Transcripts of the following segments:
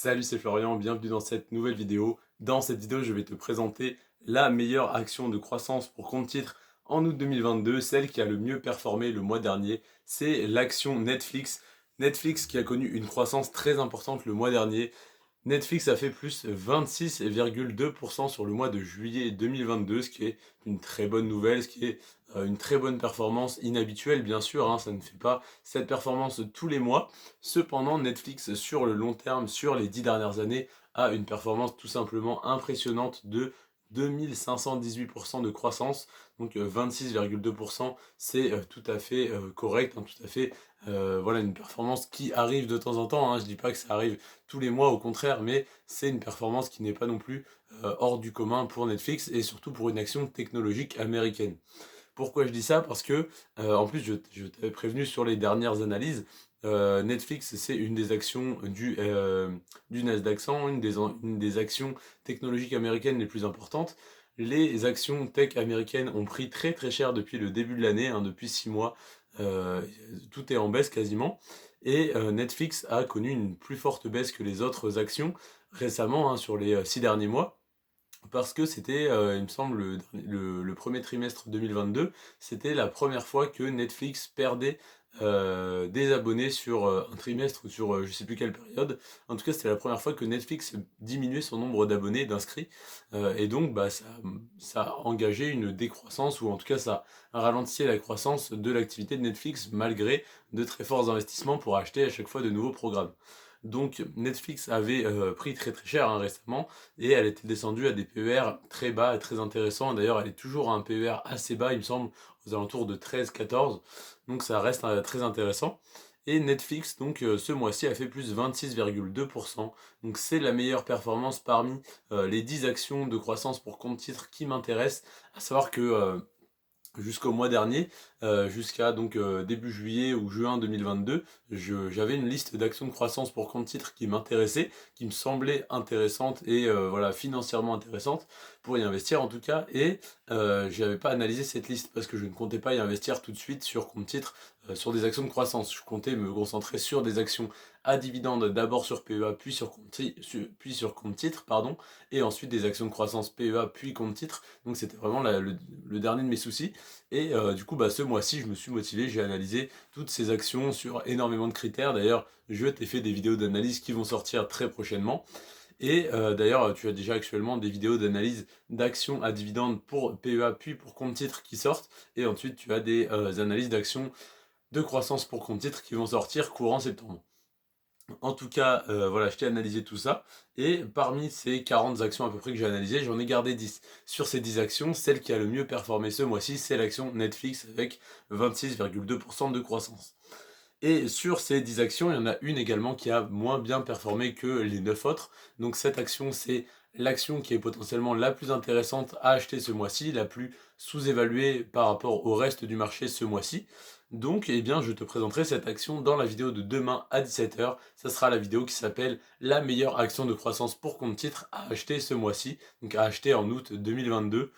Salut, c'est Florian, bienvenue dans cette nouvelle vidéo. Dans cette vidéo, je vais te présenter la meilleure action de croissance pour compte titre en août 2022, celle qui a le mieux performé le mois dernier. C'est l'action Netflix. Netflix qui a connu une croissance très importante le mois dernier. Netflix a fait plus 26,2% sur le mois de juillet 2022, ce qui est une très bonne nouvelle, ce qui est une très bonne performance inhabituelle bien sûr, hein, ça ne fait pas cette performance tous les mois. Cependant, Netflix sur le long terme, sur les 10 dernières années, a une performance tout simplement impressionnante de 2518% de croissance, donc 26,2%, c'est tout à fait correct, hein, tout à fait, voilà une performance qui arrive de temps en temps, hein, je dis pas que ça arrive tous les mois, au contraire, mais c'est une performance qui n'est pas non plus hors du commun pour Netflix et surtout pour une action technologique américaine. Pourquoi je dis ça? Parce que, en plus, je t'avais prévenu sur les dernières analyses, Netflix, c'est une des actions du Nasdaq 100, une des actions technologiques américaines les plus importantes. Les actions tech américaines ont pris très très cher depuis le début de l'année, hein, depuis 6 mois. Euh, Tout est en baisse quasiment. Et Netflix a connu une plus forte baisse que les autres actions récemment, hein, sur les 6 derniers mois. Parce que c'était, il me semble, le premier trimestre 2022, c'était la première fois que Netflix perdait des abonnés sur un trimestre ou sur je sais plus quelle période. En tout cas, c'était la première fois que Netflix diminuait son nombre d'abonnés, d'inscrits. Et donc, bah, ça a engagé une décroissance, ou en tout cas, ça a ralenti la croissance de l'activité de Netflix, malgré de très forts investissements pour acheter à chaque fois de nouveaux programmes. Donc Netflix avait pris très très cher, hein, récemment, et elle était descendue à des PER très bas et très intéressants. D'ailleurs, elle est toujours à un PER assez bas, il me semble, aux alentours de 13-14. Donc ça reste très intéressant. Et Netflix, donc ce mois-ci, a fait plus 26,2%. Donc c'est la meilleure performance parmi les 10 actions de croissance pour compte titre qui m'intéressent. À savoir que jusqu'au mois dernier, jusqu'à donc début juillet ou juin 2022, j'avais une liste d'actions de croissance pour compte titre qui m'intéressait, qui me semblait intéressante et voilà, financièrement intéressante pour y investir en tout cas. Et je n'avais pas analysé cette liste parce que je ne comptais pas y investir tout de suite sur compte titre, sur des actions de croissance. Je comptais me concentrer sur des actions à dividendes, d'abord sur PEA puis sur compte titre, pardon, et ensuite des actions de croissance PEA puis compte titre. Donc c'était vraiment le dernier de mes soucis. Et du coup, bah, ce mois-ci, je me suis motivé, j'ai analysé toutes ces actions sur énormément de critères. D'ailleurs, je t'ai fait des vidéos d'analyse qui vont sortir très prochainement. Et d'ailleurs, tu as déjà actuellement des vidéos d'analyse d'actions à dividendes pour PEA puis pour compte titre qui sortent. Et ensuite, tu as des analyses d'actions de croissance pour compte titre qui vont sortir courant septembre. En tout cas, voilà, je t'ai analysé tout ça. Et parmi ces 40 actions à peu près que j'ai analysées, j'en ai gardé 10. Sur ces 10 actions, celle qui a le mieux performé ce mois-ci, c'est l'action Netflix avec 26,2% de croissance. Et sur ces 10 actions, il y en a une également qui a moins bien performé que les 9 autres. Donc cette action, c'est l'action qui est potentiellement la plus intéressante à acheter ce mois-ci, la plus sous-évaluée par rapport au reste du marché ce mois-ci. Donc, eh bien, je te présenterai cette action dans la vidéo de demain à 17h. Ça sera la vidéo qui s'appelle la meilleure action de croissance pour compte titre à acheter ce mois-ci, donc à acheter en août 2022.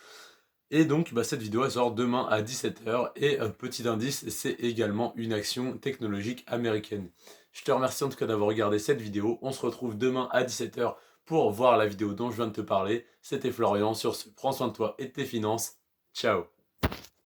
Et donc, bah, cette vidéo elle sort demain à 17h. Et petit indice, c'est également une action technologique américaine. Je te remercie en tout cas d'avoir regardé cette vidéo. On se retrouve demain à 17h pour voir la vidéo dont je viens de te parler. C'était Florian. Sur ce, prends soin de toi et de tes finances. Ciao.